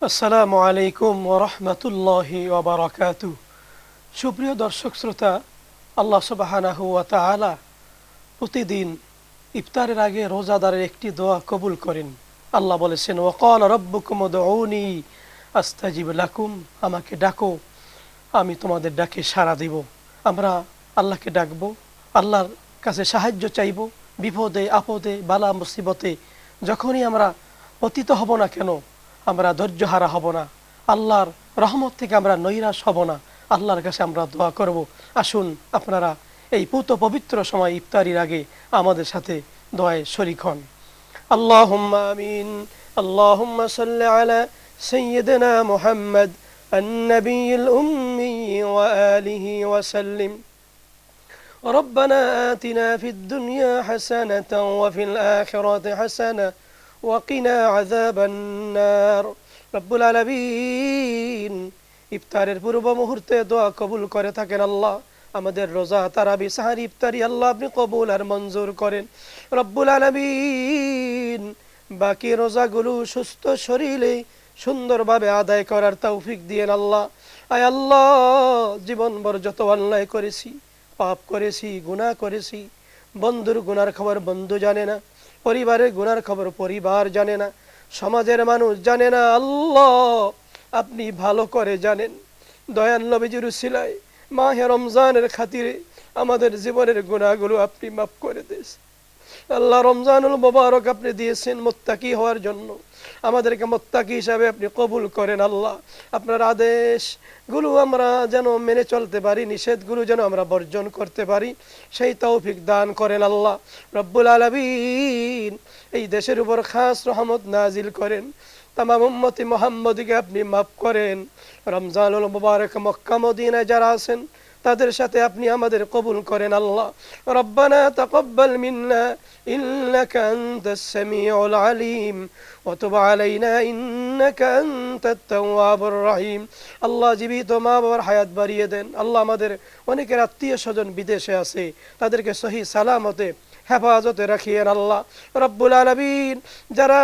আসসালামু আলাইকুম ওয়া রাহমাতুল্লাহি ওয়া বারাকাতুহু। সুপ্রিয় দর্শক শ্রোতা, আল্লাহ সুবহানাহু ওয়া তাআলা প্রতিদিন ইফতারের আগে রোজাদারের একটি দোয়া কবুল করেন। আল্লাহ বলেছেন, ওয়া ক্বালা রাব্বুকুম উদউনি আস্তাজিব লাকুম, আমাকে ডাকো, আমি তোমাদের ডাকে সাড়া দেব। আমরা আল্লাহকে ডাকবো, আল্লাহর কাছে সাহায্য চাইব। বিপদে আপদে বালা মুসিবতে যখনই আমরা পতিত হব না কেন, আমরা ধৈর্যহারা হব না, আল্লাহর রহমত থেকে আমরা নৈরাশ হব না, আল্লাহর কাছে আমরা দোয়া করব। আসুন আপনারা এই পুত পবিত্র সময় ইফতারির আগে আমাদের সাথে দোয়ায় শরীক হন। আল্লাহুম্মা আমিন। আল্লাহুম্মা সাল্লি আলা সাইয়্যিদিনা মুহাম্মদ النبي الأمي وآله وسلم. ربنا آتنا في الدنيا حسنة وفي الآخرة حسنة وقنا عذاب النار. রব্বুল আলামিন ইফতারের পূর্ব মুহূর্তে দোয়া কবুল করে থাকেন আল্লাহ। আমাদের রোজা, তারাবি, সাহারি, ইফতারি আল্লাহ আপনি কবুল আর মঞ্জুর করেন রব্বুল আলামিন। বাকি রোজাগুলো সুস্থ শরীরে সুন্দরভাবে আদায় করার তৌফিক দিয়েন আল্লাহ। আয় আল্লাহ, জীবনভর যত অন্যায় করেছি, পাপ করেছি, গুনাহ করেছি, বন্ধুর গুনার খবর বন্ধু জানে না, পরিবারের গুনার খবর পরিবার জানে না, সমাজের মানুষ জানে না, আল্লাহ আপনি ভালো করে জানেন। দয়াল নবীজির উসিলায় মাহে রমজানের খাতিরে আমাদের জীবনের গুনাহগুলো আপনি মাফ করে দিয়েছেন আল্লাহ। রমজানুল মুবারক আপনি দিয়েছেন মুত্তাকি হওয়ার জন্য, আমাদেরকে মুত্তাকি হিসাবে আপনি কবুল করেন আল্লাহ। আপনার আদেশগুলো আমরা যেন মেনে চলতে পারি, নিষেধগুলো যেন আমরা বর্জন করতে পারি, সেই তৌফিক দান করেন আল্লাহ রব্বুল আলামিন। এই দেশের উপর খাস রহমত নাজিল করেন, তামাম উম্মতি মুহাম্মদীকে আপনি মাফ করেন। রমজানুল মুবারক মক্কা মদিনায় যারা আছেন তাদের সাথে আপনি আমাদের কবুল করেন আল্লাহ। রব্বানা তাকাব্বাল মিন্না ইন্নাকা আনতাস সামিউল আলিম ওয়া তুব আলাইনা ইন্নাকা আনতাত তাওয়াবুর রহিম। আল্লাহ জীবিত মা বাবার হায়াত বাড়িয়ে দেন আল্লাহ। আমাদের অনেকের আত্মীয় স্বজন বিদেশে আছে, তাদেরকে সহি সালামতে হেফাজতে রাখিয়েন আল্লাহ রব্বুল আলামিন। যারা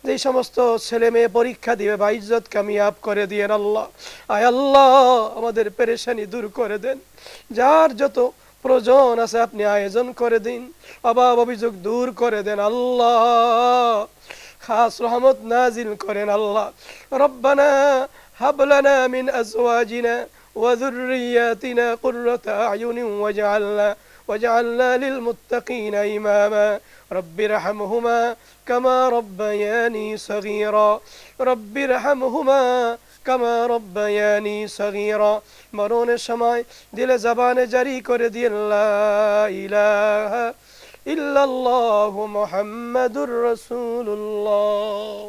যেই সমস্ত ছেলে মেয়ে পরীক্ষা দিবে বা ইজ্জত কামিয়াব করে দিয়েন আল্লাহ। আয় আল্লাহ, আমাদের পেরেশানি দূর করে দেন, যার যত প্রয়োজন আছে আপনি আয়োজন করে দিন, অভাব অভিযোগ দূর করে দেন আল্লাহ। খাস রহমত নাজিল করেন আল্লাহ। রব্বানা হাব লানা মিন আজওয়াজিনা ওয়া যুররিয়াতিনা কুররাতা আয়ুনিন ওয়াজআলনা লিল মুত্তাকিনা ইমামা। রব্বিরহামহুমা কামা রব্বায়ানি সগীরা। রব্বিরহামহুমা কামা রব্বায়ানি সগীরা। মরণের সময় দিলে জবানে জারি করে দিয়েন লা ইলাহা ইল্লাল্লাহু মুহাম্মাদুর রাসূলুল্লাহ।